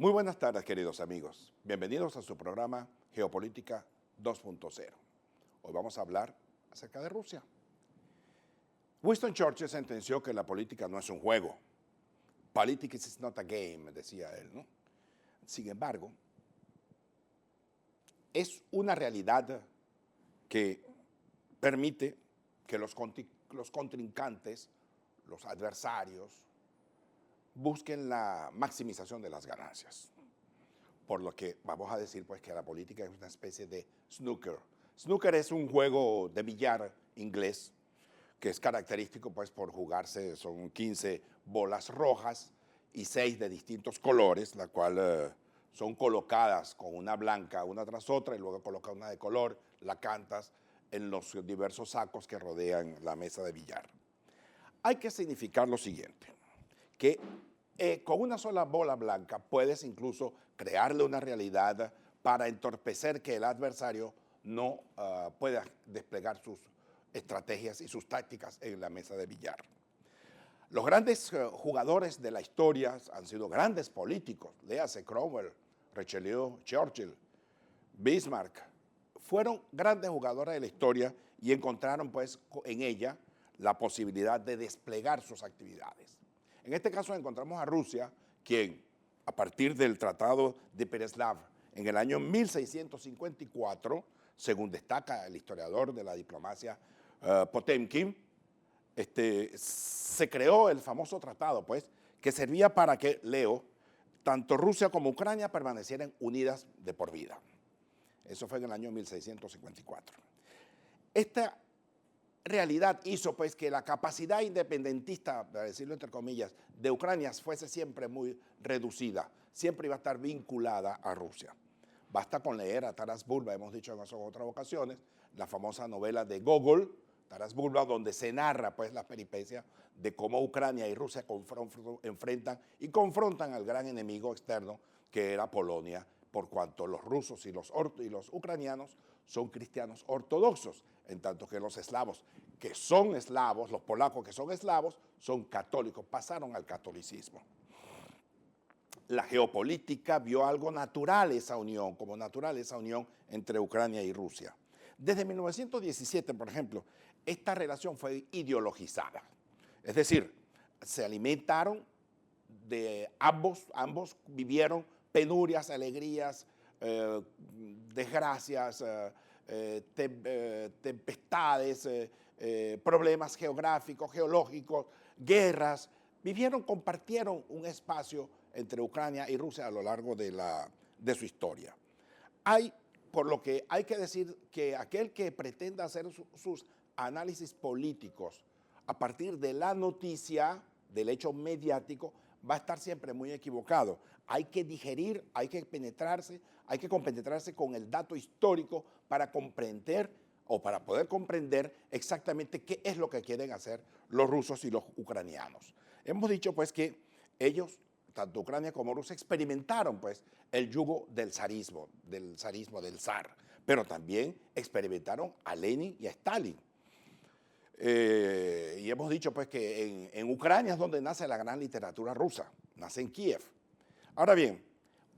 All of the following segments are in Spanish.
Muy buenas tardes, queridos amigos. Bienvenidos a su programa Geopolítica 2.0. Hoy vamos a hablar acerca de Rusia. Winston Churchill sentenció que la política no es un juego. Politics is not a game, decía él, ¿no? Sin embargo, es una realidad que permite que los contrincantes, los adversarios, busquen la maximización de las ganancias. Por lo que vamos a decir pues que la política es una especie de snooker. Snooker es un juego de billar inglés que es característico pues por jugarse, son 15 bolas rojas y 6 de distintos colores, la cual son colocadas con una blanca una tras otra y luego colocas una de color, la cantas en los diversos sacos que rodean la mesa de billar. Hay que significar lo siguiente, que con una sola bola blanca puedes incluso crearle una realidad para entorpecer que el adversario no pueda desplegar sus estrategias y sus tácticas en la mesa de billar. Los grandes jugadores de la historia han sido grandes políticos, léase Cromwell, Richelieu, Churchill, Bismarck, fueron grandes jugadores de la historia y encontraron pues en ella la posibilidad de desplegar sus actividades. En este caso encontramos a Rusia, quien a partir del Tratado de Pereslav en el año 1654, según destaca el historiador de la diplomacia Potemkin, se creó el famoso tratado, pues, que servía para que, leo, tanto Rusia como Ucrania permanecieran unidas de por vida. Eso fue en el año 1654. Esta realidad hizo pues que la capacidad independentista, para decirlo entre comillas, de Ucrania fuese siempre muy reducida, siempre iba a estar vinculada a Rusia. Basta con leer a Taras Bulba, hemos dicho en otras ocasiones, la famosa novela de Gogol, Taras Bulba, donde se narra pues las peripecias de cómo Ucrania y Rusia enfrentan y confrontan al gran enemigo externo que era Polonia, por cuanto los rusos y los ucranianos son cristianos ortodoxos, en tanto que los eslavos, que son eslavos, los polacos que son eslavos, son católicos, pasaron al catolicismo. La geopolítica vio algo natural esa unión, como natural esa unión entre Ucrania y Rusia. Desde 1917, por ejemplo, esta relación fue ideologizada. Es decir, se alimentaron de ambos vivieron penurias, alegrías, desgracias, tempestades, problemas geográficos, geológicos, guerras. Compartieron un espacio entre Ucrania y Rusia a lo largo de su historia. Por lo que hay que decir que aquel que pretenda hacer sus análisis políticos a partir de la noticia, del hecho mediático, va a estar siempre muy equivocado. Hay que digerir, hay que compenetrarse con el dato histórico para comprender o para poder comprender exactamente qué es lo que quieren hacer los rusos y los ucranianos. Hemos dicho pues que ellos, tanto Ucrania como Rusia, experimentaron pues el yugo del zarismo, del zar, pero también experimentaron a Lenin y a Stalin. Y hemos dicho pues que en Ucrania es donde nace la gran literatura rusa, nace en Kiev. Ahora bien,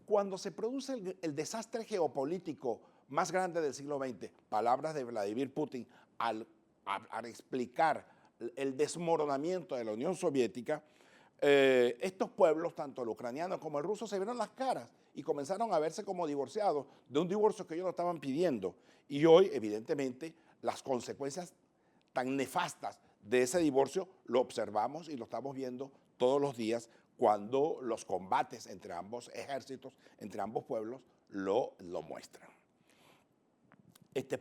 cuando se produce el desastre geopolítico más grande del siglo XX, palabras de Vladimir Putin al explicar el desmoronamiento de la Unión Soviética, estos pueblos, tanto el ucraniano como el ruso, se vieron las caras y comenzaron a verse como divorciados de un divorcio que ellos no estaban pidiendo. Y hoy, evidentemente, las consecuencias tan nefastas de ese divorcio lo observamos y lo estamos viendo todos los días cuando los combates entre ambos ejércitos, entre ambos pueblos, lo muestran.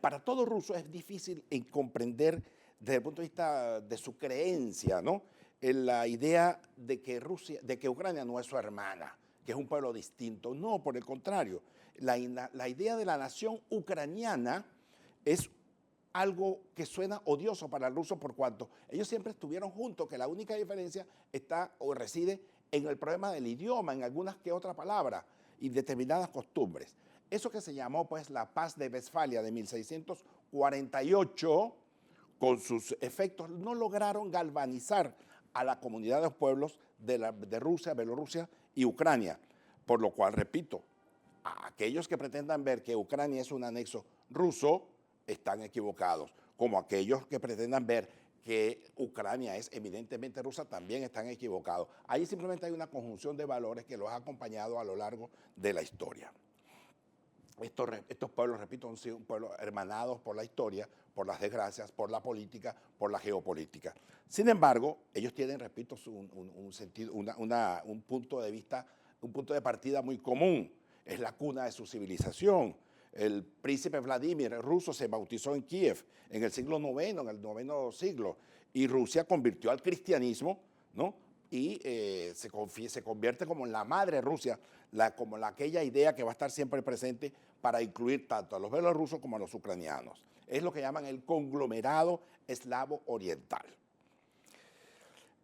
Para todo ruso es difícil comprender desde el punto de vista de su creencia, ¿no?, en la idea de que Ucrania no es su hermana, que es un pueblo distinto. No, por el contrario, la idea de la nación ucraniana es algo que suena odioso para el ruso por cuanto ellos siempre estuvieron juntos, que la única diferencia está o reside en el problema del idioma, en algunas que otras palabras y determinadas costumbres. Eso que se llamó pues la Paz de Westfalia de 1648, con sus efectos, no lograron galvanizar a la comunidad de los pueblos de Rusia, Bielorrusia y Ucrania. Por lo cual, repito, a aquellos que pretendan ver que Ucrania es un anexo ruso, están equivocados, como aquellos que pretendan ver que Ucrania es evidentemente rusa, también están equivocados. Ahí simplemente hay una conjunción de valores que los ha acompañado a lo largo de la historia. Estos pueblos, repito, han sido pueblos hermanados por la historia, por las desgracias, por la política, por la geopolítica. Sin embargo, ellos tienen, repito, un sentido, un punto de vista, un punto de partida muy común. Es la cuna de su civilización. El príncipe Vladimir, el ruso, se bautizó en Kiev en el siglo IX, en el noveno siglo, y Rusia convirtió al cristianismo, ¿no? Y se convierte como en la madre Rusia, como aquella idea que va a estar siempre presente para incluir tanto a los bielorrusos como a los ucranianos. Es lo que llaman el conglomerado eslavo oriental.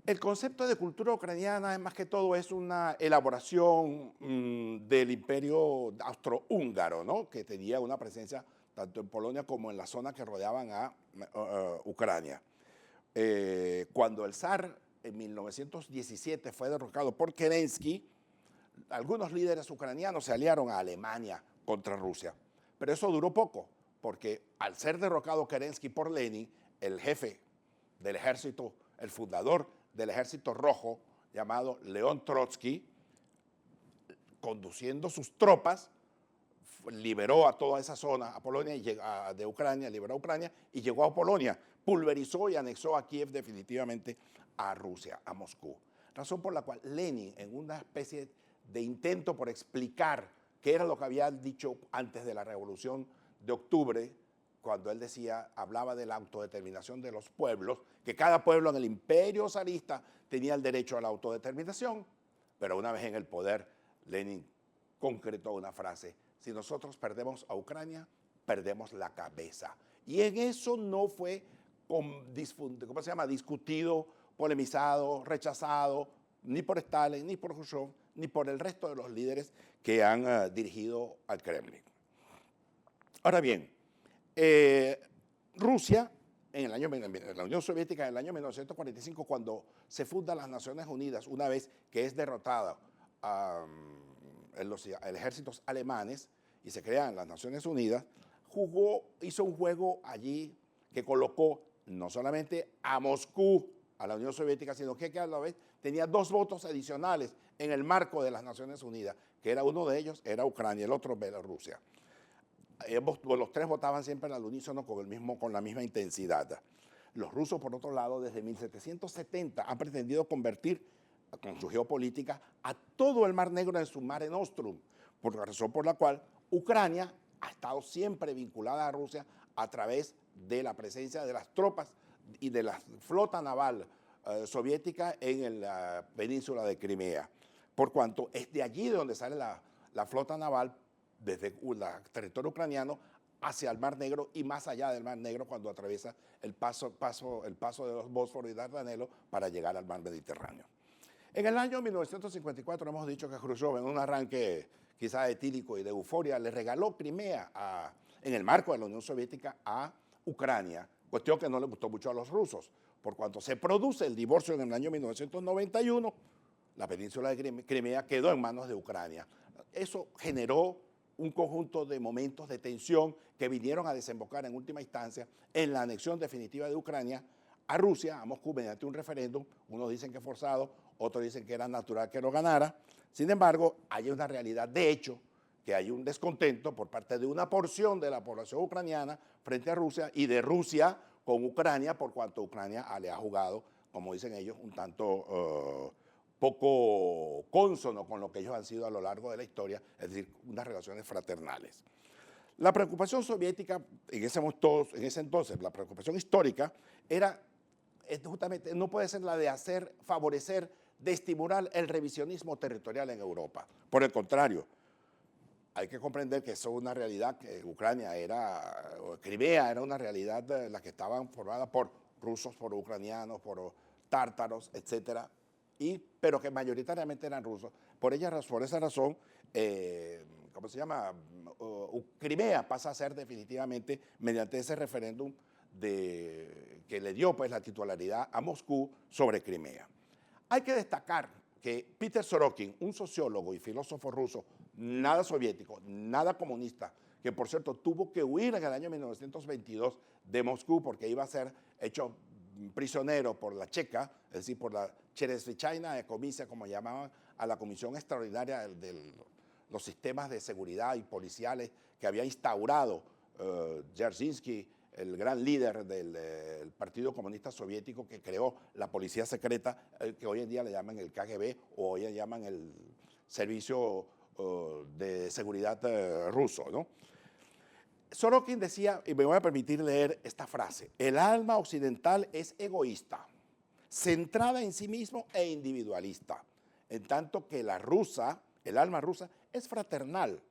El concepto de cultura ucraniana, es más que todo, es una elaboración del imperio austrohúngaro, ¿no? Que tenía una presencia tanto en Polonia como en la zona que rodeaban a Ucrania. Cuando el zar en 1917 fue derrocado por Kerensky, algunos líderes ucranianos se aliaron a Alemania contra Rusia. Pero eso duró poco, porque al ser derrocado Kerensky por Lenin, el jefe del ejército, el fundador del ejército rojo, llamado León Trotsky, conduciendo sus tropas, liberó a toda esa zona, a Polonia, de Ucrania, liberó a Ucrania y llegó a Polonia, pulverizó y anexó a Kiev definitivamente a Rusia, a Moscú. Razón por la cual Lenin, en una especie de intento por explicar qué era lo que había dicho antes de la Revolución de Octubre, cuando él hablaba de la autodeterminación de los pueblos, que cada pueblo en el imperio zarista tenía el derecho a la autodeterminación, pero una vez en el poder, Lenin concretó una frase: si nosotros perdemos a Ucrania, perdemos la cabeza. Y en eso no fue discutido, polemizado, rechazado, ni por Stalin, ni por Khrushchev, ni por el resto de los líderes que han dirigido al Kremlin. Ahora bien, Rusia, la Unión Soviética en el año 1945, cuando se fundan las Naciones Unidas, una vez que es derrotada los ejércitos alemanes y se crean las Naciones Unidas, hizo un juego allí que colocó no solamente a Moscú, a la Unión Soviética, sino que a la vez tenía dos votos adicionales en el marco de las Naciones Unidas, que era uno de ellos, era Ucrania, el otro Bielorrusia. Los tres votaban siempre al unísono con la misma intensidad. Los rusos, por otro lado, desde 1770 han pretendido convertir con su geopolítica a todo el Mar Negro en su Mare Nostrum, por la razón por la cual Ucrania ha estado siempre vinculada a Rusia a través de la presencia de las tropas y de la flota naval soviética en la península de Crimea, por cuanto es de allí de donde sale la flota naval desde el territorio ucraniano hacia el Mar Negro y más allá del Mar Negro cuando atraviesa el paso de los Bósforo y Dardanelo para llegar al Mar Mediterráneo. En el año 1954 hemos dicho que Khrushchev, en un arranque quizá etílico y de euforia, le regaló Crimea en el marco de la Unión Soviética a Ucrania, cuestión que no le gustó mucho a los rusos. Por cuanto se produce el divorcio en el año 1991, la península de Crimea quedó en manos de Ucrania. Eso generó un conjunto de momentos de tensión que vinieron a desembocar en última instancia en la anexión definitiva de Ucrania a Rusia, a Moscú, mediante un referéndum. Unos dicen que forzado, otros dicen que era natural que lo ganara. Sin embargo, hay una realidad de hecho, que hay un descontento por parte de una porción de la población ucraniana frente a Rusia y de Rusia con Ucrania, por cuanto Ucrania le ha jugado, como dicen ellos, un tanto poco cónsono con lo que ellos han sido a lo largo de la historia, es decir, unas relaciones fraternales. La preocupación soviética, en ese entonces, la preocupación histórica, justamente, no puede ser la de favorecer, de estimular el revisionismo territorial en Europa. Por el contrario, hay que comprender que eso es una realidad, que Crimea era una realidad en la que estaban formadas por rusos, por ucranianos, por tártaros, etcétera, pero que mayoritariamente eran rusos. Por esa razón, Crimea pasa a ser definitivamente, mediante ese referéndum que le dio pues la titularidad a Moscú sobre Crimea. Hay que destacar que Peter Sorokin, un sociólogo y filósofo ruso, nada soviético, nada comunista, que por cierto tuvo que huir en el año 1922 de Moscú porque iba a ser hecho prisionero por la Checa, es decir, por la Cheresvichaina Comisia, como llamaban a la Comisión Extraordinaria de los sistemas de seguridad y policiales que había instaurado Dzerzhinsky, el gran líder del Partido Comunista Soviético que creó la policía secreta, que hoy en día le llaman el KGB o hoy en día llaman el Servicio de Seguridad ruso, ¿no? Sorokin decía, y me voy a permitir leer esta frase: el alma occidental es egoísta, centrada en sí mismo e individualista, en tanto que la rusa, el alma rusa, es fraternal,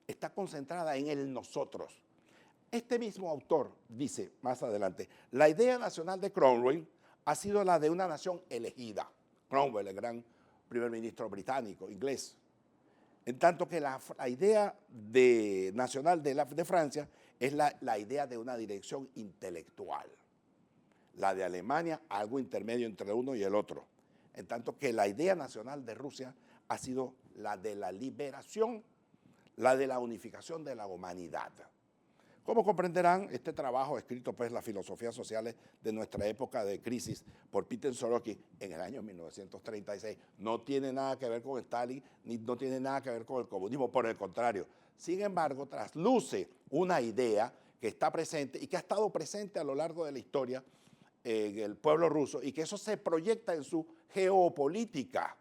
está concentrada en el nosotros. Este mismo autor dice más adelante, la idea nacional de Cromwell ha sido la de una nación elegida. Cromwell, el gran primer ministro británico, inglés. En tanto que la idea nacional de Francia es la idea de una dirección intelectual. La de Alemania, algo intermedio entre uno y el otro. En tanto que la idea nacional de Rusia ha sido la de la liberación, la de la unificación de la humanidad. Como comprenderán, este trabajo escrito pues las filosofías sociales de nuestra época de crisis por Peter Sorokin en el año 1936 no tiene nada que ver con Stalin ni no tiene nada que ver con el comunismo, por el contrario. Sin embargo, trasluce una idea que está presente y que ha estado presente a lo largo de la historia en el pueblo ruso y que eso se proyecta en su geopolítica.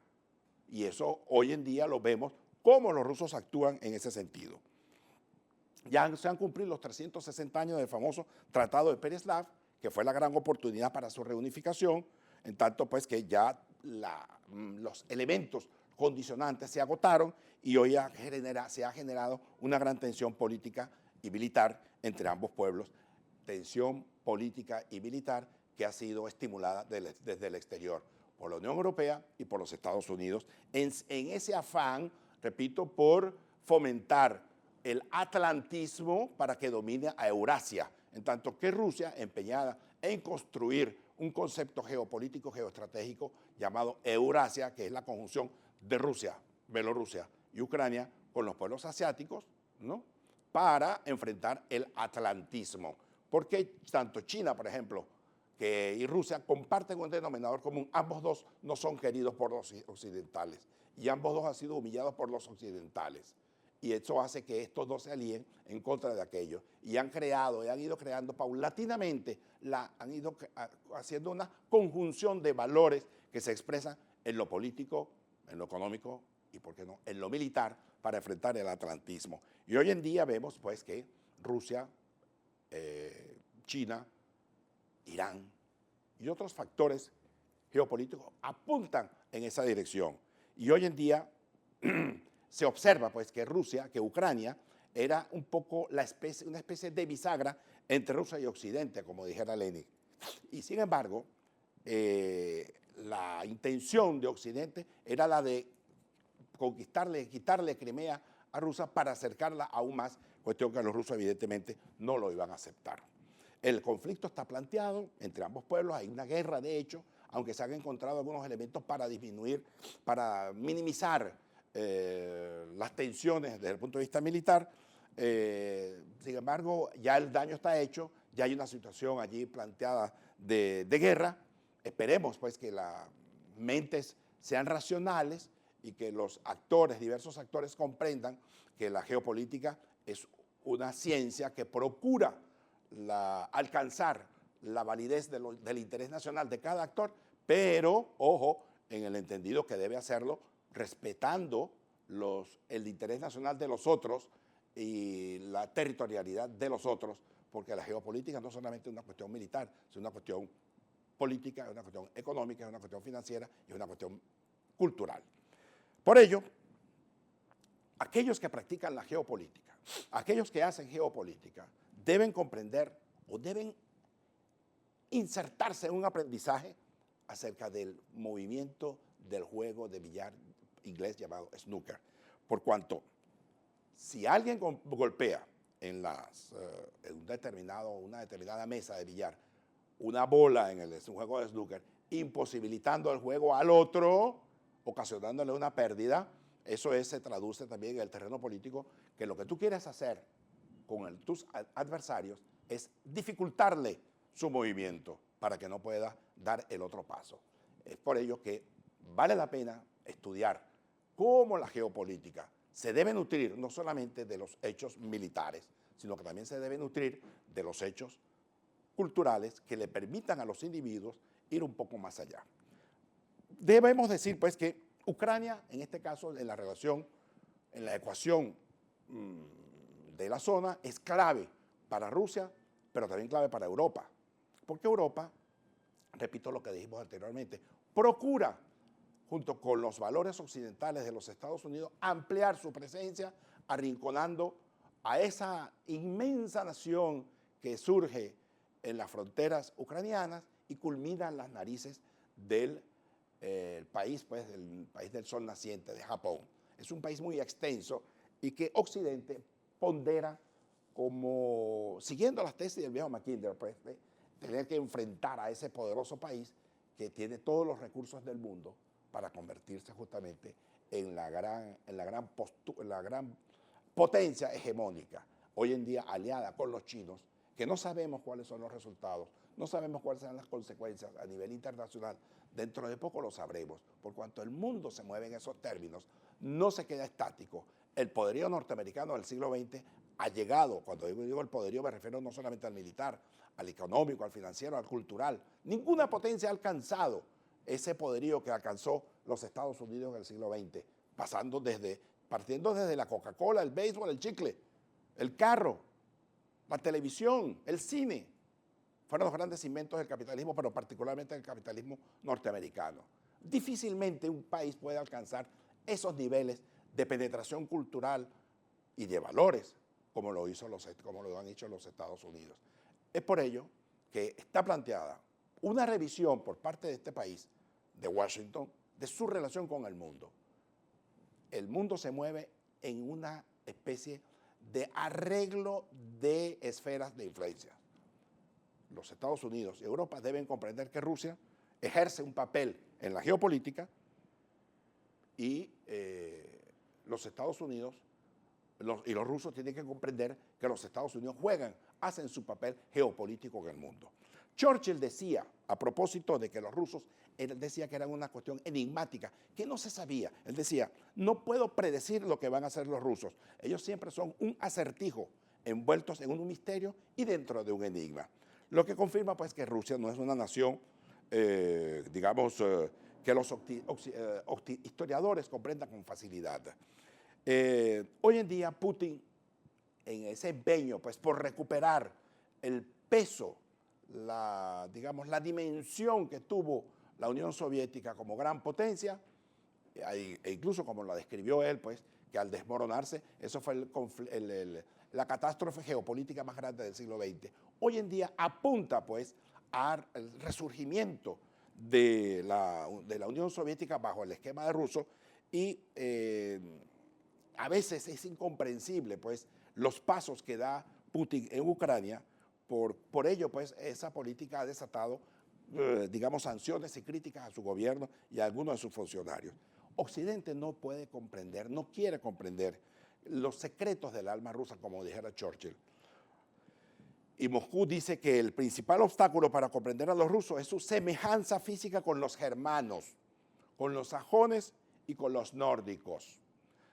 Y eso hoy en día lo vemos cómo los rusos actúan en ese sentido. Ya se han cumplido los 360 años del famoso Tratado de Pereslav, que fue la gran oportunidad para su reunificación, en tanto pues que ya los elementos condicionantes se agotaron y hoy se ha generado una gran tensión política y militar entre ambos pueblos, tensión política y militar que ha sido estimulada desde el exterior por la Unión Europea y por los Estados Unidos, en ese afán, repito, por fomentar el atlantismo para que domine a Eurasia, en tanto que Rusia, empeñada en construir un concepto geopolítico, geoestratégico llamado Eurasia, que es la conjunción de Rusia, Bielorrusia y Ucrania con los pueblos asiáticos, ¿no?, para enfrentar el atlantismo. Porque tanto China, por ejemplo, y Rusia comparten un denominador común. Ambos dos no son queridos por los occidentales y ambos dos han sido humillados por los occidentales. Y eso hace que estos dos se alíen en contra de aquello. Y han ido creando paulatinamente, han ido haciendo una conjunción de valores que se expresan en lo político, en lo económico y, ¿por qué no?, en lo militar para enfrentar el atlantismo. Y hoy en día vemos pues que Rusia, China, Irán y otros factores geopolíticos apuntan en esa dirección. Y hoy en día se observa pues que Ucrania era un poco una especie de bisagra entre Rusia y Occidente, como dijera Lenin. Y sin embargo, la intención de Occidente era la de quitarle Crimea a Rusia para acercarla aún más, cuestión que los rusos evidentemente no lo iban a aceptar. El conflicto está planteado entre ambos pueblos, hay una guerra de hecho, aunque se han encontrado algunos elementos para disminuir, para minimizar las tensiones desde el punto de vista militar. Sin embargo, ya el daño está hecho, ya hay una situación allí planteada de guerra. Esperemos pues que las mentes sean racionales y que los diversos actores comprendan que la geopolítica es una ciencia que procura alcanzar la validez del interés nacional de cada actor, pero, ojo, en el entendido que debe hacerlo respetando el interés nacional de los otros y la territorialidad de los otros, porque la geopolítica no solamente es una cuestión militar, es una cuestión política, es una cuestión económica, es una cuestión financiera y es una cuestión cultural. Por ello, aquellos que practican la geopolítica, aquellos que hacen geopolítica, deben comprender o deben insertarse en un aprendizaje acerca del movimiento del juego de billar inglés llamado snooker. Por cuanto, si alguien golpea en una determinada mesa de billar una bola en un juego de snooker, imposibilitando el juego al otro, ocasionándole una pérdida. Eso se traduce también en el terreno político, que lo que tú quieres hacer con tus adversarios es dificultarle su movimiento para que no pueda dar el otro paso. Es por ello que vale la pena estudiar cómo la geopolítica se debe nutrir no solamente de los hechos militares, sino que también se debe nutrir de los hechos culturales que le permitan a los individuos ir un poco más allá. Debemos decir, pues, que Ucrania, en este caso, en la relación, en la ecuación de la zona, es clave para Rusia, pero también clave para Europa. Porque Europa, repito lo que dijimos anteriormente, procura, junto con los valores occidentales de los Estados Unidos, ampliar su presencia, arrinconando a esa inmensa nación que surge en las fronteras ucranianas y culmina en las narices del país, pues, del país del sol naciente, de Japón. Es un país muy extenso y que Occidente pondera como, siguiendo las tesis del viejo Mackinder, pues, de tener que enfrentar a ese poderoso país que tiene todos los recursos del mundo para convertirse justamente en la gran potencia hegemónica, hoy en día aliada con los chinos, que no sabemos cuáles son los resultados, no sabemos cuáles serán las consecuencias a nivel internacional. Dentro de poco lo sabremos, por cuanto el mundo se mueve en esos términos, no se queda estático. El poderío norteamericano del siglo XX ha llegado, cuando digo el poderío me refiero no solamente al militar, al económico, al financiero, al cultural. Ninguna potencia ha alcanzado ese poderío que alcanzó los Estados Unidos en el siglo XX, partiendo desde la Coca-Cola, el béisbol, el chicle, el carro, la televisión, el cine. Fueron los grandes inventos del capitalismo, pero particularmente del capitalismo norteamericano. Difícilmente un país puede alcanzar esos niveles de penetración cultural y de valores como lo han hecho los Estados Unidos. Es por ello que está planteada una revisión por parte de este país, de Washington, de su relación con el mundo. El mundo se mueve en una especie de arreglo de esferas de influencia. Los Estados Unidos y Europa deben comprender que Rusia ejerce un papel en la geopolítica y los Estados Unidos y los rusos tienen que comprender que los Estados Unidos hacen su papel geopolítico en el mundo. Churchill decía, a propósito de que los rusos, él decía que era una cuestión enigmática, que no se sabía. Él decía, no puedo predecir lo que van a hacer los rusos. Ellos siempre son un acertijo, envueltos en un misterio y dentro de un enigma. Lo que confirma, pues, que Rusia no es una nación, que los historiadores comprendan con facilidad. Hoy en día Putin, en ese empeño, pues, por recuperar el peso, la dimensión que tuvo la Unión Soviética como gran potencia, e incluso como la describió él, pues, que al desmoronarse, eso fue la catástrofe geopolítica más grande del siglo XX. Hoy en día apunta, pues, al resurgimiento de la Unión Soviética bajo el esquema de ruso y a veces es incomprensible, pues, los pasos que da Putin en Ucrania. Por ello, pues, esa política ha desatado, sanciones y críticas a su gobierno y a algunos de sus funcionarios. Occidente no puede comprender, no quiere comprender los secretos del alma rusa, como dijera Churchill. Y Moscú dice que el principal obstáculo para comprender a los rusos es su semejanza física con los germanos, con los sajones y con los nórdicos.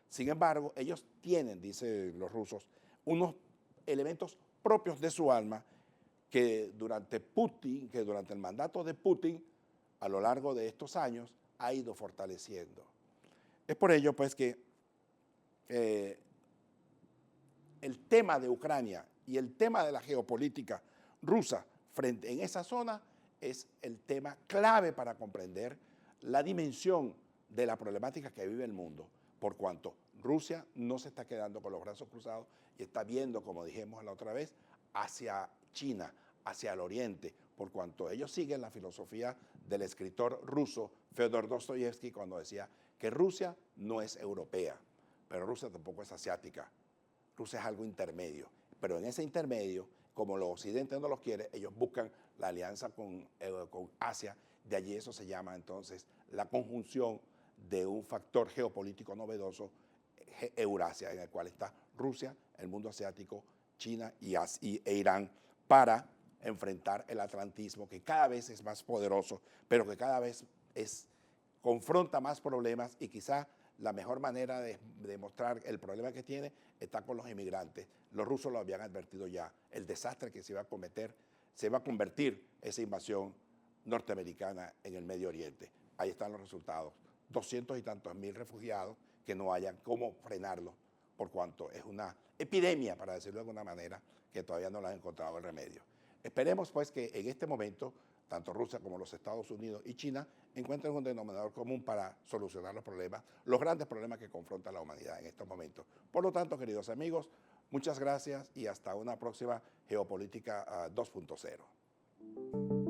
Sin embargo, ellos tienen, dicen los rusos, unos elementos propios de su alma que durante el mandato de Putin, a lo largo de estos años, ha ido fortaleciendo. Es por ello, pues, que el tema de Ucrania y el tema de la geopolítica rusa en esa zona es el tema clave para comprender la dimensión de la problemática que vive el mundo, por cuanto Rusia no se está quedando con los brazos cruzados y está viendo, como dijimos la otra vez, hacia China, hacia el oriente, por cuanto ellos siguen la filosofía del escritor ruso Fyodor Dostoyevsky cuando decía que Rusia no es europea, pero Rusia tampoco es asiática. Rusia es algo intermedio, pero en ese intermedio, como los occidentes no los quieren, ellos buscan la alianza con Asia, de allí eso se llama entonces la conjunción de un factor geopolítico novedoso, Eurasia, en el cual está Rusia, el mundo asiático, China e Irán, para enfrentar el atlantismo, que cada vez es más poderoso, pero que cada vez confronta más problemas, y quizá la mejor manera de demostrar el problema que tiene está con los inmigrantes. Los rusos lo habían advertido ya, el desastre que se iba a convertir esa invasión norteamericana en el Medio Oriente. Ahí están los resultados. 200 y tantos mil refugiados que no hayan cómo frenarlo, por cuanto es una epidemia, para decirlo de alguna manera, que todavía no le han encontrado el remedio. Esperemos pues que en este momento tanto Rusia como los Estados Unidos y China encuentren un denominador común para solucionar los grandes problemas que confronta la humanidad en estos momentos. Por lo tanto, queridos amigos, muchas gracias y hasta una próxima Geopolítica 2.0.